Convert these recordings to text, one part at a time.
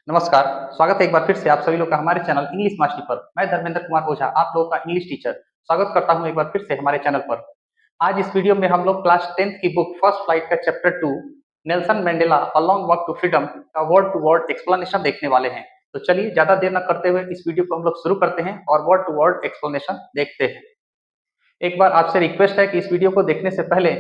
नमस्कार, स्वागत है एक बार फिर से आप सभी लोग का हमारे चैनल इंग्लिश मास्टरी पर। मैं धर्मेंद्र कुमार ओझा, आप लोगों का इंग्लिश टीचर, स्वागत करता हूं एक बार फिर से हमारे चैनल पर। आज इस वीडियो में हम लोग क्लास 10th की बुक फर्स्ट फ्लाइट का chapter 2 Nelson Mandela a long walk to freedom का वर्ड टू वर्ड एक्सप्लेनेशन देखने वाले हैं। तो चलिए ज्यादा देर न करते हुए इस वीडियो को हम लोग शुरू करते हैं और वर्ड टू वर्ड एक्सप्लेनेशन देखते हैं। एक बार आपसे रिक्वेस्ट है कि इस वीडियो को देखने से पहले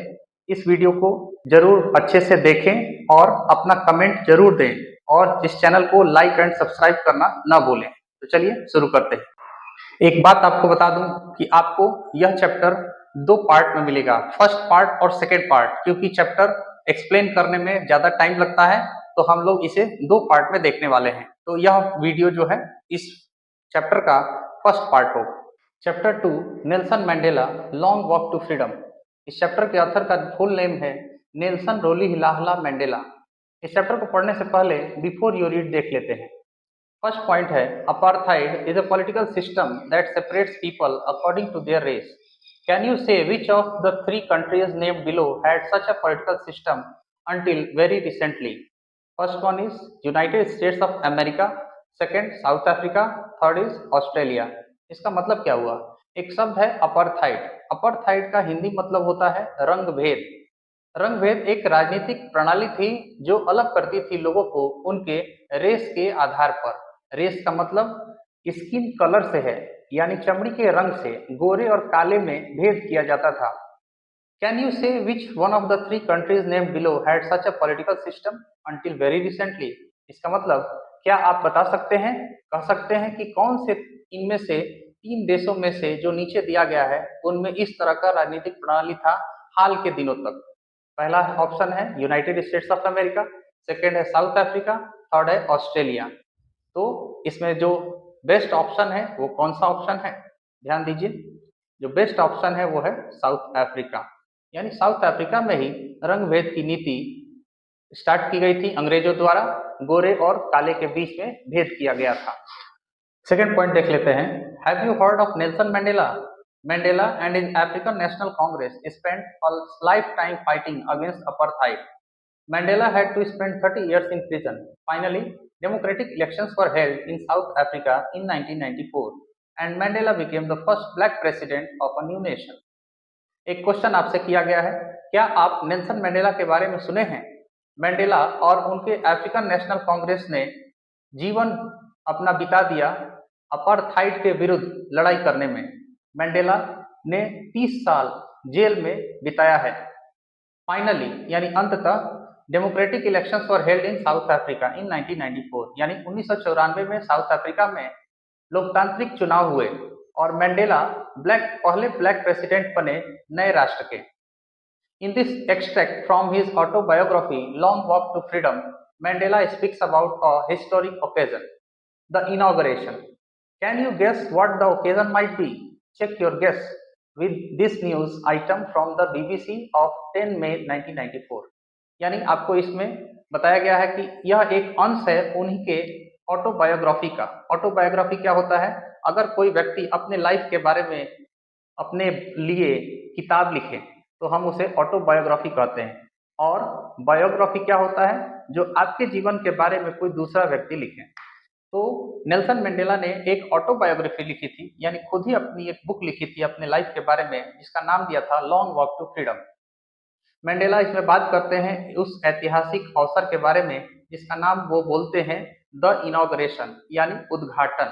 इस वीडियो को जरूर अच्छे से देखें और अपना कमेंट जरूर दें और इस चैनल को लाइक एंड सब्सक्राइब करना ना भूलें। तो चलिए शुरू करते हैं। एक बात आपको बता दूं कि आपको यह चैप्टर दो पार्ट में मिलेगा, फर्स्ट पार्ट और सेकेंड पार्ट, क्योंकि चैप्टर एक्सप्लेन करने में ज्यादा टाइम लगता है तो हम लोग इसे दो पार्ट में देखने वाले हैं। तो यह वीडियो जो है इस चैप्टर का फर्स्ट पार्ट होगा। Chapter 2 Nelson Mandela long walk to freedom. इस चैप्टर के ऑथर का फुल नेम है नेल्सन रोलिहिलाहला मंडेला। इस चैप्टर को पढ़ने से पहले बिफोर यू रीड देख लेते हैं। फर्स्ट पॉइंट है apartheid is a political system that separates people according to their race. Can you say which of the three countries named below had such a political system until very recently? First one is United States of America, second South Africa, third is Australia. इसका मतलब क्या हुआ? एक शब्द है apartheid. Apartheid का हिंदी मतलब होता है रंग भेद। रंग भेद एक राजनीतिक प्रणाली थी जो अलग करती थी लोगों को उनके रेस के आधार पर। रेस का मतलब स्किन कलर से है, यानी चमड़ी के रंग से गोरे और काले में भेद किया जाता था। Can you say which one of the three countries named below had such a political system until very recently? इसका मतलब क्या आप बता सकते हैं, कह सकते हैं कि कौन से इनमें से तीन देशों में से जो नीचे दिया गया है उनमें इस तरह का राजनीतिक प्रणाली था हाल के दिनों तक? पहला ऑप्शन है United states of America, second है साउथ अफ्रीका, थर्ड है ऑस्ट्रेलिया। तो इसमें जो बेस्ट ऑप्शन है वो कौन सा ऑप्शन है? ध्यान दीजिए, जो बेस्ट ऑप्शन है वो है साउथ अफ्रीका। यानी साउथ अफ्रीका में ही रंग भेद की नीति स्टार्ट की गई थी अंग्रेजों द्वारा, गोरे और काले के बीच में भेद किया गया था। सेकेंड पॉइंट देख लेते हैं। Have you heard of Nelson Mandela? Mandela and his African national Congress spent a lifetime fighting against apartheid. Mandela had to spend 30 years in prison. Finally, democratic elections were held in South Africa in 1994, and Mandela became the first black president of a new nation. एक question आपसे किया गया है, क्या आप Nelson Mandela के बारे में सुने हैं? मंडेला और उनके अफ्रीकन नेशनल कांग्रेस ने जीवन अपना बिता दिया अपार्थाइड के विरुद्ध लड़ाई करने में। मंडेला ने 30 साल जेल में बिताया है। फाइनली यानी अंततः democratic elections were held in south Africa in 1994, यानी 1994 में साउथ अफ्रीका में लोकतांत्रिक चुनाव हुए और मंडेला पहले ब्लैक प्रेसिडेंट बने नए राष्ट्र के। In this extract from his autobiography long walk to freedom, Mandela speaks about a historic occasion, the inauguration. Can you guess what the occasion might be? Check your guess with this news item from the BBC of 10 May 1994। यानी आपको इसमें बताया गया है कि यह एक अंश है उन्हीं के ऑटोबायोग्राफी का। ऑटोबायोग्राफी क्या होता है? अगर कोई व्यक्ति अपने लाइफ के बारे में अपने लिए किताब लिखे तो हम उसे ऑटोबायोग्राफी कहते हैं। और बायोग्राफी क्या होता है? जो आपके जीवन के बारे में कोई दूसरा व्यक्ति लिखे। तो नेल्सन मंडेला ने एक ऑटोबायोग्राफी लिखी थी, यानी खुद ही अपनी एक बुक लिखी थी अपने लाइफ के बारे में, जिसका नाम दिया था long walk to freedom. Mandela इसमें बात करते हैं उस ऐतिहासिक अवसर के बारे में जिसका नाम वो बोलते हैं द इनॉग्रेशन, यानी उद्घाटन,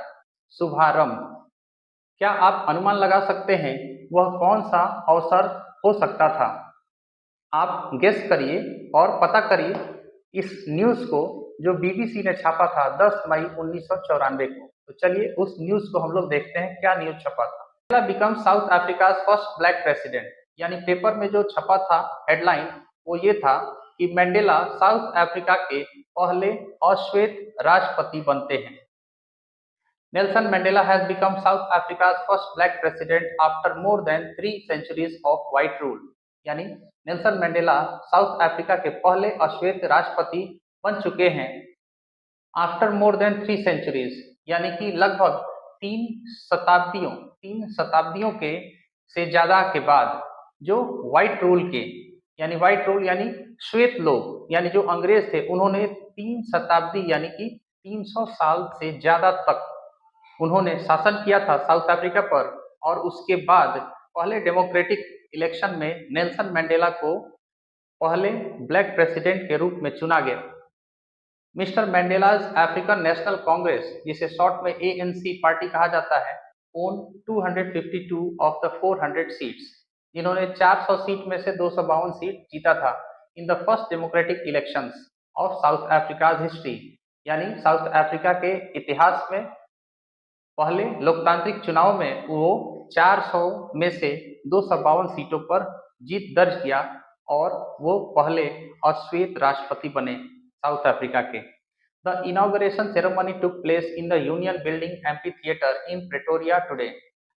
शुभारंभ। क्या आप अनुमान लगा सकते हैं वह कौन सा अवसर हो सकता था? आप गेस करिए और पता करिए इस न्यूज को जो बीबीसी ने छापा था 10 मई 1994 को। तो चलिए उस न्यूज को हम लोग देखते हैं, क्या न्यूज छपा था। Mandela become south Africa first black president, यानी पेपर में जो छपा था हेडलाइन वो ये था कि मंडेला साउथ अफ्रीका के पहले अश्वेत राष्ट्रपति बनते हैं। Nelson Mandela has become south Africa first black president after more than 3 centuries of white rule, यानी नेल्सन मंडेला साउथ अफ्रीका के पहले अश्वेत राष्ट्रपति बन चुके हैं आफ्टर मोर देन 3 centuries, यानी कि लगभग 3 शताब्दियों के से ज्यादा के बाद, जो व्हाइट रूल के, यानी व्हाइट रूल यानी श्वेत लोग, यानी जो अंग्रेज थे, उन्होंने 3 शताब्दी यानी कि 300 साल से ज्यादा तक उन्होंने शासन किया था साउथ अफ्रीका पर, और उसके बाद पहले डेमोक्रेटिक इलेक्शन में नेल्सन मंडेला को पहले ब्लैक प्रेसिडेंट के रूप में चुना गया। Mister Mandela's African national Congress, जिसे शॉर्ट में एएनसी पार्टी कहा जाता है, ओन 252 ऑफ द 400 सीट्स। इन्होंने 400 सीट में से 252 सीट जीता था in the first democratic elections of South Africa's history, यानी साउथ अफ्रीका के इतिहास में पहले लोकतांत्रिक चुनाव में वो 400 में से 252 सीटों पर जीत दर्ज किया और वो पहले अश्वेत राष्ट्रपति बने साउथ अफ्रीका के। The inauguration ceremony took place in the union building amphitheatre in Pretoria today,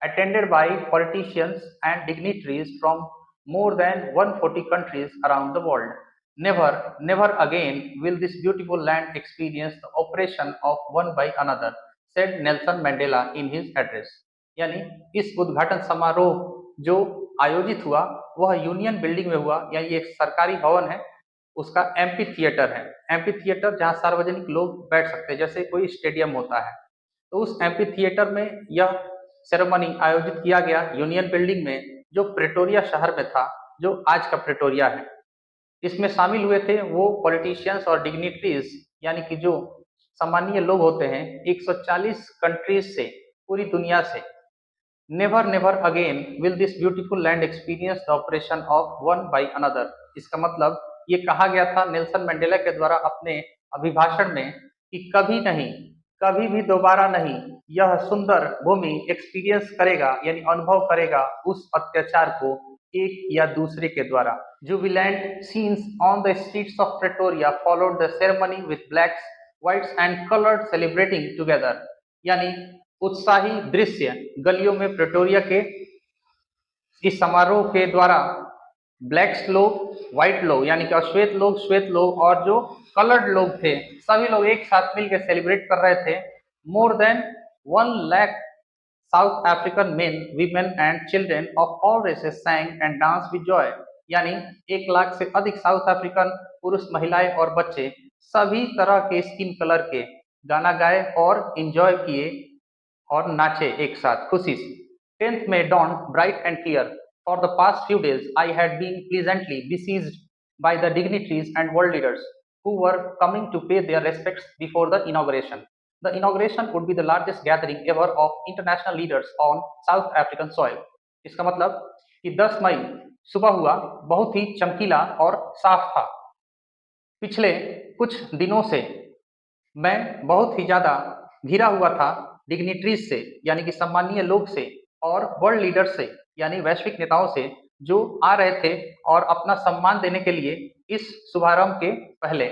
attended by politicians and dignitaries from more than 140 countries around the world. Never again will this beautiful land experience the oppression of one by another, said Nelson Mandela in his address. यानी इस उद्घाटन समारोह जो आयोजित हुआ वह union building में हुआ, यानी एक सरकारी भवन है, उसका एम्पी थिएटर है। एम्पी थिएटर जहाँ सार्वजनिक लोग बैठ सकते हैं, जैसे कोई स्टेडियम होता है, तो उस एम्पी थिएटर में यह सेरेमनी आयोजित किया गया यूनियन बिल्डिंग में, जो प्रेटोरिया शहर में था, जो आज का प्रेटोरिया है। इसमें शामिल हुए थे वो पॉलिटिशियंस और डिग्निटरीज, यानी कि जो सामान्य लोग होते हैं 140 कंट्रीज से, पूरी दुनिया से। Never again will this beautiful land experience the oppression of one by another. इसका मतलब ये कहा गया था नेल्सन मंडेला के द्वारा अपने अभिभाषण में कि कभी नहीं, कभी भी दोबारा नहीं यह सुंदर भूमि एक्सपीरियंस करेगा, यानी अनुभव करेगा उस अत्याचार को एक या दूसरे के द्वारा। Jubilant scenes on the streets of Pretoria followed the ceremony with blacks, whites and coloured celebrating together, यानी उत्साही दृश्य गलियों में प्रेटोरिया के इस समारोह के द्वारा ब्लैक्स लोग, व्हाइट लोग यानी कि अश्वेत लोग, श्वेत लोग और जो कलर्ड लोग थे, सभी लोग एक साथ मिलकर सेलिब्रेट कर रहे थे। More than 1 lakh South African men, women and children of all races sang and dance with joy, यानी 1 लाख से अधिक साउथ अफ्रीकन पुरुष, महिलाएं और बच्चे सभी तरह के स्किन कलर के गाना गाए और एंजॉय किए और नाचे एक साथ खुशी से। 10th May dawned bright and clear. For the past few days, I had been pleasantly besieged by the dignitaries and world leaders who were coming to pay their respects before the inauguration. The inauguration would be the largest gathering ever of international leaders on South African soil. इसका मतलब कि 10 मई सुबह हुआ बहुत ही चमकीला और साफ था। पिछले कुछ दिनों से मैं बहुत ही ज्यादा घिरा हुआ था डिग्निटरीज से, यानी कि सम्मानीय लोग से, और वर्ल्ड लीडर से, यानी वैश्विक नेताओं से, जो आ रहे थे और अपना सम्मान देने के लिए इस शुभारंभ के पहले।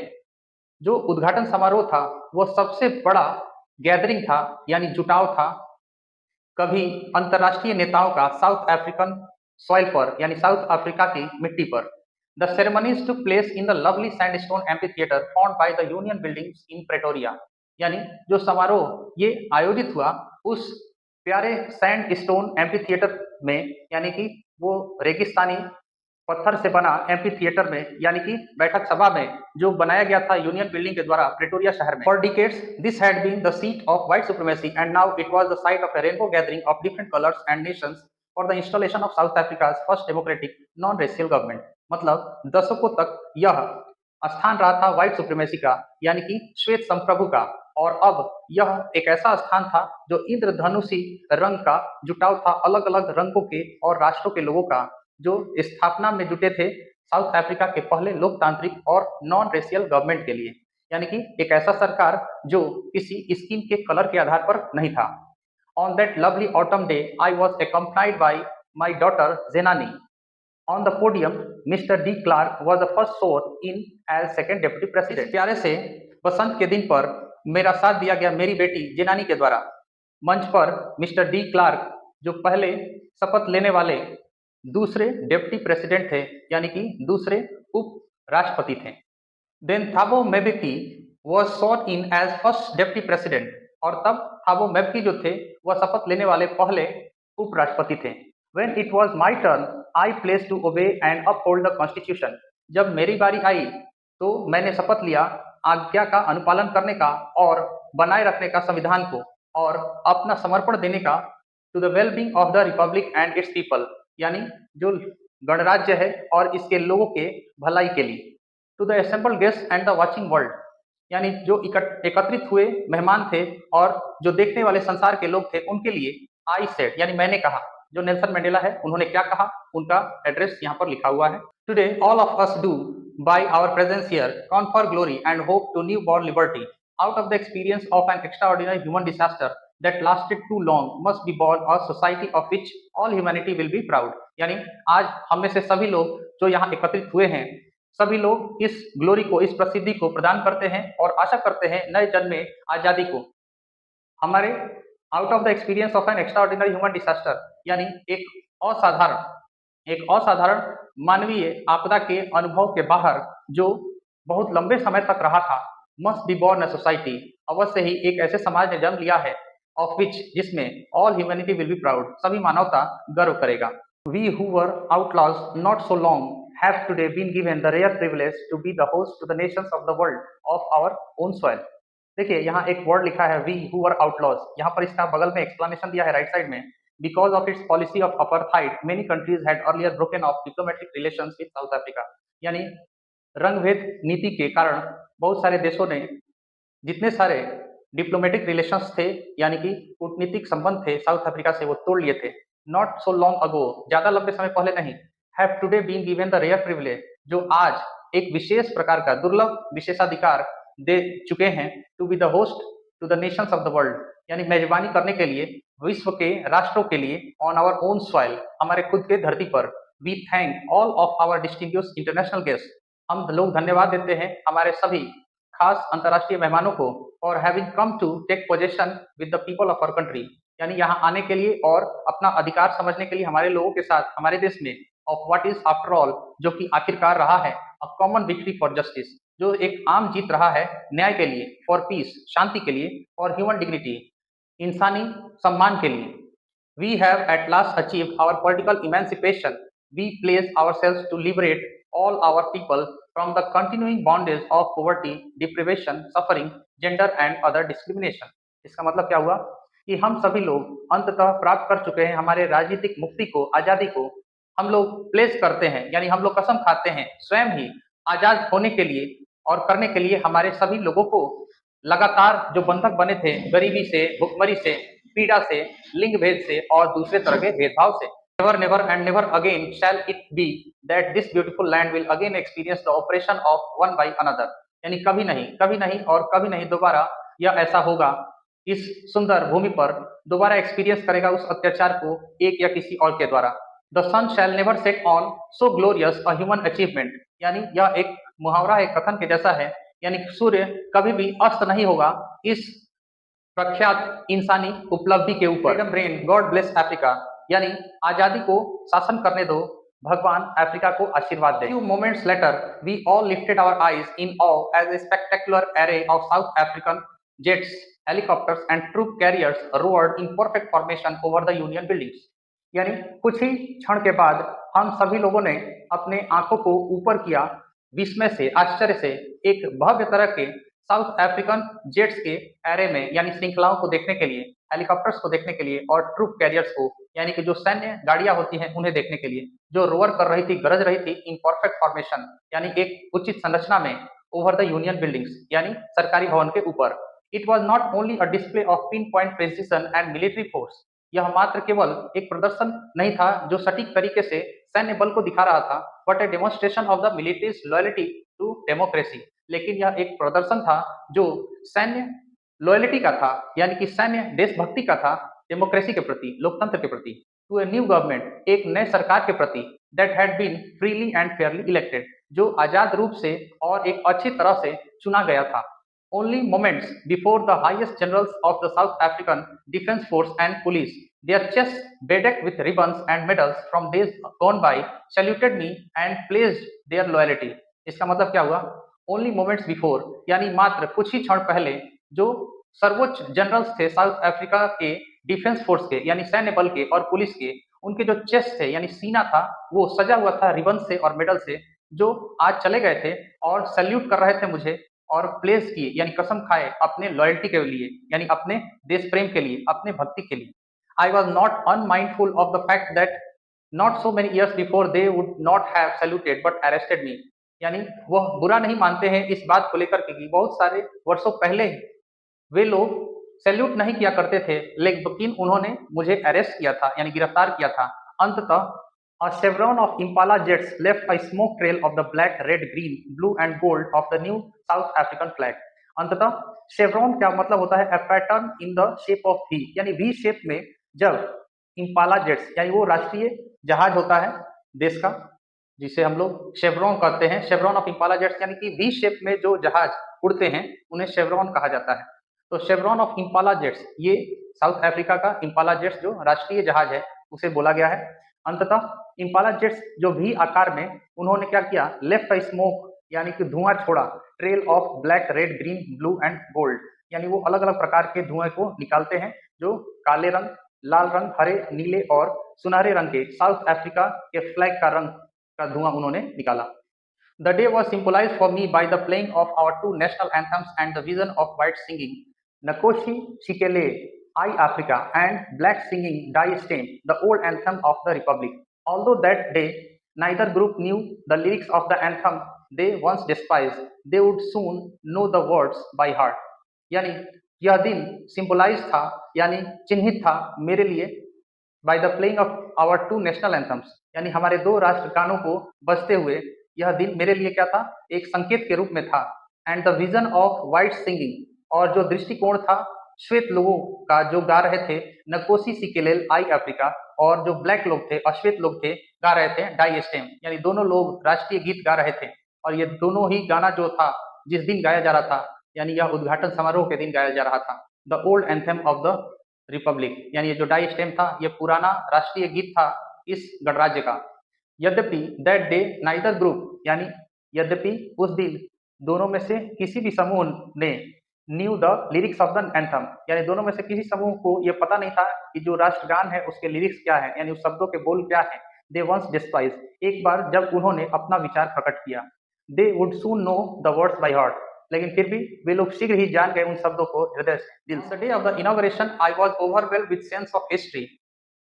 जो उद्घाटन समारोह था वो सबसे बड़ा गैदरिंग था, यानी जुटाव था कभी अंतर्राष्ट्रीय नेताओं का साउथ अफ्रीकन सॉइल पर, यानी साउथ अफ्रीका की मिट्टी पर। The ceremonies took place in the lovely sandstone amphitheatre found by the union buildings in Pretoria, यानी जो समारोह ये आयोजित हुआ उस प्यारे सैंड स्टोन एम्फीथिएटर में, यानी कि वो रेगिस्तानी पत्थर से बना एम्फीथिएटर में, यानी कि बैठक सभा में, जो बनाया गया था यूनियन बिल्डिंग के द्वारा प्रेटोरिया शहर में। For decades this had been the seat of white supremacy and now it was the site of a rainbow gathering of different colours and nations for the installation of South Africa's first democratic non racial government. मतलब दशकों तक यह स्थान रहा था white supremacy का, यानी कि श्वेत संप्रभु का, और अब यह एक ऐसा स्थान था जो इंद्रधनुषी रंग का जुटाव था अलग अलग रंगों के और राष्ट्रों के लोगों का, जो स्थापना में जुटे थे साउथ अफ्रीका के पहले लोकतांत्रिक और नॉन रेशियल गवर्नमेंट के लिए, यानी कि एक ऐसा सरकार जो किसी स्किन के कलर के आधार पर नहीं था। On that lovely autumn day I was accompanied by my daughter Zenani. On the podium, Mr. D. Clark was the first sworn in as second deputy president. इस प्यारे से बसंत के दिन पर मेरा साथ दिया गया मेरी बेटी जेनानी के द्वारा। मंच पर मिस्टर डी क्लार्क, जो पहले शपथ लेने वाले दूसरे डेप्टी प्रेसिडेंट थे, यानी कि दूसरे उप राष्ट्रपति थे। Then Thabo Mbeki was sworn in as first deputy president, और तब थाबो मेबेकी जो थे वह शपथ लेने वाले पहले उप राष्ट्रपति थे। When it was my turn, I pledged to obey and uphold the Constitution. जब मेरी बारी आई तो मैंने शपथ लिया आज्ञा का अनुपालन करने का और बनाए रखने का संविधान को और अपना समर्पण देने का to the well being of the republic and its people, यानी जो गणराज्य है और इसके लोगों के भलाई के लिए। To the assembled guests and the watching world, यानी जो एकत्रित हुए मेहमान थे और जो देखने वाले संसार के लोग थे उनके लिए आई सेड, यानी मैंने कहा। जो नेल्सन मंडेला है उन्होंने क्या कहा, उनका एड्रेस यहाँ पर लिखा हुआ है। Today all of us do by our presence here confer glory and hope to newborn liberty out of the experience of an extraordinary human disaster that lasted too long must be born a society of which all humanity will be proud। यानी आज हम में से सभी लोग जो यहाँ एकत्रित हुए हैं, सभी लोग इस ग्लोरी को, इस प्रसिद्धि को प्रदान करते हैं और आशा करते हैं नए जन्म में आजादी को। हमारे out of the experience of N extraordinary human disaster, यानी एक असाधारण मानवीय आपदा के अनुभव के बाहर जो बहुत लंबे समय तक रहा था, must be born a society, अवश्य ही एक ऐसे समाज ने जन्म लिया है, ऑफ विच, जिसमें all humanity will be proud, सभी मानवता गर्व करेगा। We who were outlaws not so long have today been given the rare privilege to be the host to the nations of the world of our own soil. देखिए यहाँ एक word लिखा है we who were outlaws, यहाँ पर इसका बगल में एक्सप्लेनेशन दिया है राइट साइड में। Because of its policy of apartheid, many countries had earlier broken off diplomatic relations with South Africa। यानी रंगभेद नीति के कारण बहुत सारे देशों ने जितने सारे डिप्लोमेटिक रिलेशंस थे, यानी कि कूटनीतिक संबंध थे साउथ अफ्रीका से, वो तोड़ लिए थे। नॉट सो लॉन्ग अगो, ज्यादा लंबे समय पहले नहीं। Have today been given the rare privilege, जो आज एक विशेष प्रकार का दुर्लभ विशेषाधिकार दे चुके हैं, to be the host to the nations of the world, यानी मेजबानी करने के लिए विश्व के राष्ट्रों के लिए, ऑन आवर ओन सॉइल, हमारे खुद के धरती पर। We thank all of our distinguished international guest, हम लोग धन्यवाद देते हैं हमारे सभी खास अंतर्राष्ट्रीय मेहमानों को, और having come to take possession with the people of our country, यानी यहाँ आने के लिए और अपना अधिकार समझने के लिए हमारे लोगों के साथ हमारे देश में, of what is after all, जो कि आखिरकार रहा है a common victory for justice, जो एक आम जीत रहा है न्याय के लिए, फॉर पीस, शांति के लिए, और ह्यूमन डिग्निटी, इंसानी सम्मान के लिए। We have at last achieved our political emancipation, we place ourselves to liberate all our people from the continuing bondage of poverty, deprivation, suffering, gender and other discrimination. इसका मतलब क्या हुआ कि हम सभी लोग अंततः प्राप्त कर चुके हैं हमारे राजनीतिक मुक्ति को, आजादी को। हम लोग प्लेस करते हैं, यानी हम लोग कसम खाते हैं स्वयं ही आजाद होने के लिए और करने के लिए हमारे सभी लोगों को लगातार जो बंधक बने थे गरीबी से, भुखमरी से, पीड़ा से, लिंग भेद से और दूसरे तरह के भेदभाव से। Never never and never again shall it be that this beautiful land will again experience the oppression of one by another, यानी कभी नहीं और कभी नहीं दोबारा यह ऐसा होगा, इस सुंदर भूमि पर दोबारा एक्सपीरियंस करेगा उस अत्याचार को एक या किसी और के द्वारा। The sun shall never set on so glorious a human achievement, यानी यह एक मुहावरा, एक कथन के जैसा है, यानी सूर्य कभी भी अस्त नहीं होगा इस प्रख्यात इंसानी उपलब्धि के ऊपर। ब्रेन गॉड ब्लेस अफ्रीका, यानी आजादी को शासन करने दो, भगवान अफ्रीका को आशीर्वाद दे। Few moments later, we all lifted our eyes in awe as a spectacular array of South African jets, helicopters and troop carriers roared in perfect formation over the Union buildings। यानी कुछ ही क्षण के बाद हम सभी लोगों ने अपने आंखों को ऊपर किया विस्मय से, आश्चर्य से, एक भव्य तरह के साउथ अफ्रीकन जेट्स के एरे में, यानी श्रृंखलाओं को देखने के लिए, हेलीकॉप्टर्स को देखने के लिए और ट्रूप कैरियर्स को, यानी कि जो सैन्य गाड़ियां होती हैं उन्हें देखने के लिए, जो रोवर कर रही थी, गरज रही थी इन परफेक्ट फॉर्मेशन, यानी एक उचित संरचना में, ओवर द यूनियन बिल्डिंग्स, यानी सरकारी भवन के ऊपर। It was not only a display of pin point precision and military force, यह मात्र केवल एक प्रदर्शन नहीं था जो सटीक तरीके से सैन्य बल को दिखा रहा था, but a demonstration of the military's loyalty to democracy, लेकिन यह एक प्रदर्शन था जो सैन्य लॉयल्टी का था, यानी कि सैन्य देशभक्ति का था, डेमोक्रेसी के प्रति, लोकतंत्र के प्रति, टू ए न्यू गवर्नमेंट, एक नए सरकार के प्रति, that had been freely and fairly elected, जो आजाद रूप से और एक अच्छी तरह से चुना गया था। Only moments before the highest generals of the South African Defence Force and Police, their chests bedecked with ribbons and medals from days gone by, saluted me and pledged their loyalty। इसका मतलब क्या हुआ? Only moments before, यानी मात्र कुछ ही क्षण पहले जो सर्वोच्च जनरल्स थे साउथ अफ्रीका के डिफेंस फोर्स के, यानी सैन्य बल के और पुलिस के, उनके जो चेस्ट थे यानी सीना था वो सजा हुआ था रिबन से और मेडल से, जो आज चले गए थे और सैल्यूट कर रहे थे मुझे और प्लेस किए यानी कसम खाए अपने लॉयल्टी के लिए यानी अपने देश प्रेम के लिए, अपने भक्ति के लिए। I was not unmindful of the fact that not so many years before they would not have saluted but arrested me, यानी वह बुरा नहीं मानते हैं इस बात को लेकर के कि बहुत सारे वर्षों पहले ही वे लोग सैल्यूट नहीं किया करते थे, लेकिन उन्होंने मुझे अरेस्ट किया था यानी गिरफ्तार किया था। अंततः a chevron of Impala jets left a smoke trail of the black, red, green, blue and gold of the new South African flag. अंततः शेवरॉन क्या मतलब होता है? a pattern in the shape of V, यानी V shape में जब Impala jets यानी वो राष्ट्रीय जहाज होता है देश का जिसे हम लोग शेवरॉन कहते हैं, शेवरॉन ऑफ इम्पाला जेट्स यानी कि वी शेप में जो जहाज उड़ते हैं उन्हें शेवरॉन कहा जाता है। तो शेवरॉन ऑफ इम्पाला जेट्स ये साउथ अफ्रीका का इम्पाला जेट्स जो राष्ट्रीय जहाज है उसे बोला गया है। अंततः इम्पाला जेट्स जो भी आकार में उन्होंने क्या किया? लेफ्ट अ स्मोक यानी कि धुआं छोड़ा, trail of black, red, green, blue and gold, यानी वो अलग अलग प्रकार के धुएं को निकालते हैं जो काले रंग, लाल रंग, हरे, नीले और सुनहरे रंग के साउथ अफ्रीका के फ्लैग का रंग का धुआं उन्होंने निकाला। The day was symbolized for me by the playing of our two national anthems and the vision of white singing Nkosi Sikelel, I Africa, and black singing Die Stem, the old anthem of the Republic. Although that day neither group knew the lyrics of the anthem they once despised, they would soon know the words by heart. यानी यह दिन symbolize था यानी चिन्हित था मेरे लिए by the playing of our two national anthems, यानी हमारे दो राष्ट्र गानों को बजते हुए यह दिन मेरे लिए क्या था? एक संकेत के रूप में था। And the vision of white singing, और जो दृष्टिकोण था श्वेत लोगों का जो गा रहे थे नकोसी सिकेलेल आई अफ्रीका, और जो ब्लैक लोग थे, अश्वेत लोग थे, गा रहे थे डाई स्टेम, यानी दोनों लोग राष्ट्रीय गीत गा रहे थे। और ये दोनों ही गाना जो था जिस दिन गाया जा रहा था यानी यह उद्घाटन समारोह के दिन गाया जा रहा था, the old anthem of the Republic, यानी ये जो डाई स्टेम था ये पुराना राष्ट्रीय गीत था इस गणराज्य का। यद्यपि दैट डे नाइदर ग्रुप, यानी यद्यपि उस दिन दोनों में से किसी भी समूह ने new the lyrics of the anthem, यानी दोनों में से किसी समूह को यह पता नहीं था कि जो राष्ट्रगान है उसके लिरिक्स क्या है, यानी उस शब्दों के बोल क्या है। दे वंस डिस्पाइज, एक बार जब उन्होंने अपना विचार प्रकट किया, they would soon know the words by heart, लेकिन फिर भी वे लोग शीघ्र ही जान गए उन शब्दों को हृदय से, दिल से। Day of the inauguration I was overwhelmed with sense of history,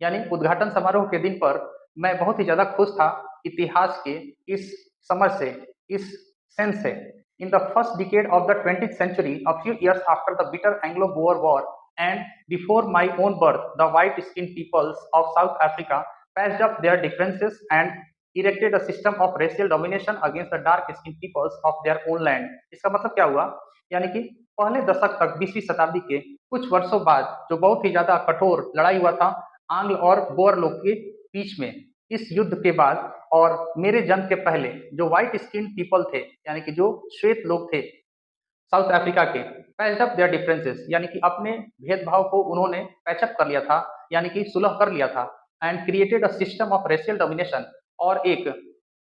यानी उद्घाटन समारोह के दिन पर मैं बहुत ही ज्यादा खुश था इतिहास के इस समझ से, इस सेंस से। In the first decade of the 20th century, a few years after the bitter Anglo-Boer War and before my own birth, the white-skinned peoples of South Africa patched up their differences and erected a system of racial domination against the dark-skinned peoples of their own land. इसका मतलब क्या हुआ? यानी कि पहले दशक तक 20वीं शताब्दी के कुछ वर्षों बाद जो बहुत ही ज्यादा कठोर लड़ाई हुआ था आंग्ल और बोअर लोग के बीच में, इस युद्ध के बाद और मेरे जन्म के पहले जो व्हाइट स्किन पीपल थे यानी कि जो श्वेत लोग थे साउथ अफ्रीका के, पैच्ड अप देयर डिफरेंसेस, यानी कि अपने भेदभाव को उन्होंने पैचअप कर लिया था, यानी कि सुलह कर लिया था। And created a system of racial domination, और एक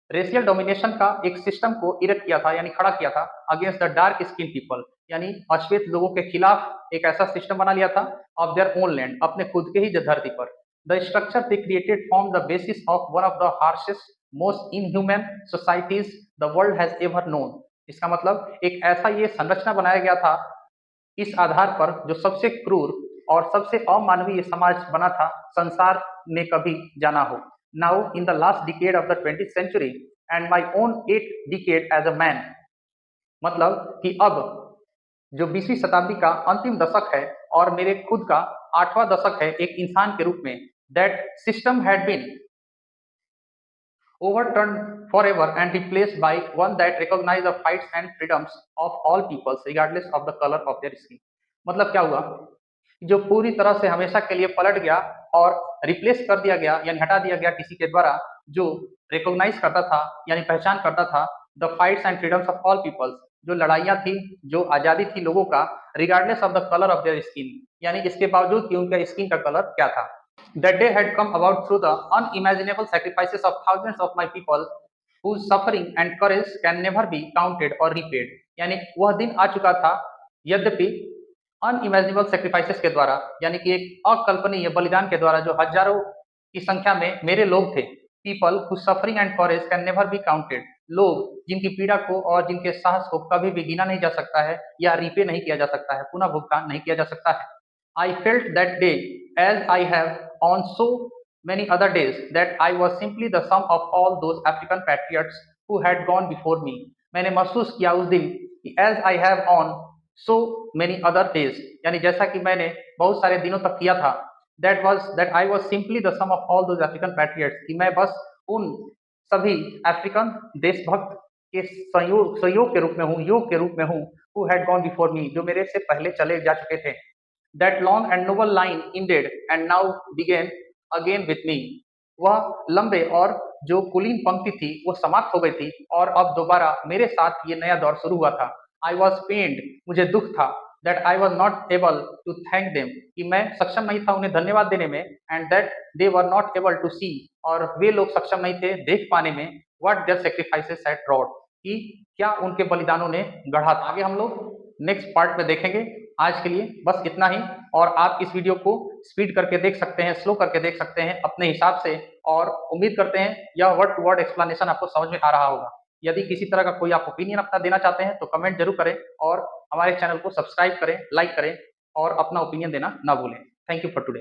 रेशियल डोमिनेशन का एक सिस्टम को इरेक्ट किया था यानी खड़ा किया था against the dark skin people, यानी अश्वेत लोगों के खिलाफ एक ऐसा सिस्टम बना लिया था ऑफ देयर ओन लैंड, अपने खुद के ही धरती पर। The structure they created formed the basis of one of the harshest, most inhuman societies the world has ever known. इसका मतलब एक ऐसा ये संरचना बनाया गया था इस आधार पर जो सबसे क्रूर और सबसे अमानवीय समाज बना था संसार ने कभी जाना हो। Now in the last decade of the 20th century and my own 8th decade as a man, मतलब कि अब जो 20वीं शताब्दी का अंतिम दशक है और मेरे खुद का 8वां दशक है एक इंसान के रूप में, that system had been overturned forever and replaced by one that recognized the fights and freedoms of all peoples regardless of the color of their skin. मतलब क्या हुआ? जो पूरी तरह से हमेशा के लिए पलट गया और रिप्लेस कर दिया गया यानी हटा दिया गया किसी के द्वारा जो रिकॉग्नाइज करता था यानी पहचान करता था the fights and freedoms of all peoples, जो लड़ाइयाँ थी, जो आज़ादी थी लोगों का, regardless of the colour of their skin, यानी इसके बावजूद कि उनका स्किन का कलर क्या था। That day had come about through the unimaginable sacrifices of thousands of my people whose suffering and courage can never be counted or repaid. यानी वह दिन आ चुका था यद्यपि अनइमेजिनेबल सैक्रिफाइसेस के द्वारा, यानी कि एक अकल्पनीय बलिदान के द्वारा जो हजारों की संख्या में मेरे लोग थे, people whose suffering and courage can never be counted, लोग जिनकी पीड़ा को और जिनके साहस को कभी भी गिना नहीं जा सकता है या रिपे नहीं किया जा सकता है, पुनः भुगतान नहीं किया जा सकता है। I felt that day, as I have on so many other days, that I was simply the sum of all those African patriots who had gone before me. मैंने महसूस किया उस दिन कि as I have on so many other days, यानी जैसा कि मैंने बहुत सारे दिनों तक किया था, that I was simply the sum of all those African patriots, कि मैं बस उन सभी अफ्रीकन देशभक्त के संयोग के रूप में हूँ, योग के रूप में हूँ, who had gone before me, जो मेरे से पहले चले जा चुके थे। That long and noble line ended and now began again with me. वह लंबे और जो कुलीन पंक्ति थी वो समाप्त हो गई थी और अब दोबारा मेरे साथ ये नया दौर शुरू हुआ था। I was pained, मुझे दुख था that I was not able to thank them, कि मैं सक्षम नहीं था उन्हें धन्यवाद देने में, and that they were not able to see, और वे लोग सक्षम नहीं थे देख पाने में what their sacrifices had wrought, कि क्या उनके बलिदानों ने गढ़ा था। आगे हम लोग नेक्स्ट पार्ट में देखेंगे। आज के लिए बस इतना ही, और आप इस वीडियो को स्पीड करके देख सकते हैं, स्लो करके देख सकते हैं अपने हिसाब से, और उम्मीद करते हैं यह वर्ड टू वर्ड एक्सप्लेनेशन आपको समझ में आ रहा होगा। यदि किसी तरह का कोई आप ओपिनियन अपना देना चाहते हैं तो कमेंट जरूर करें, और हमारे चैनल को सब्सक्राइब करें, लाइक करें, और अपना ओपिनियन देना ना भूलें। Thank you for today.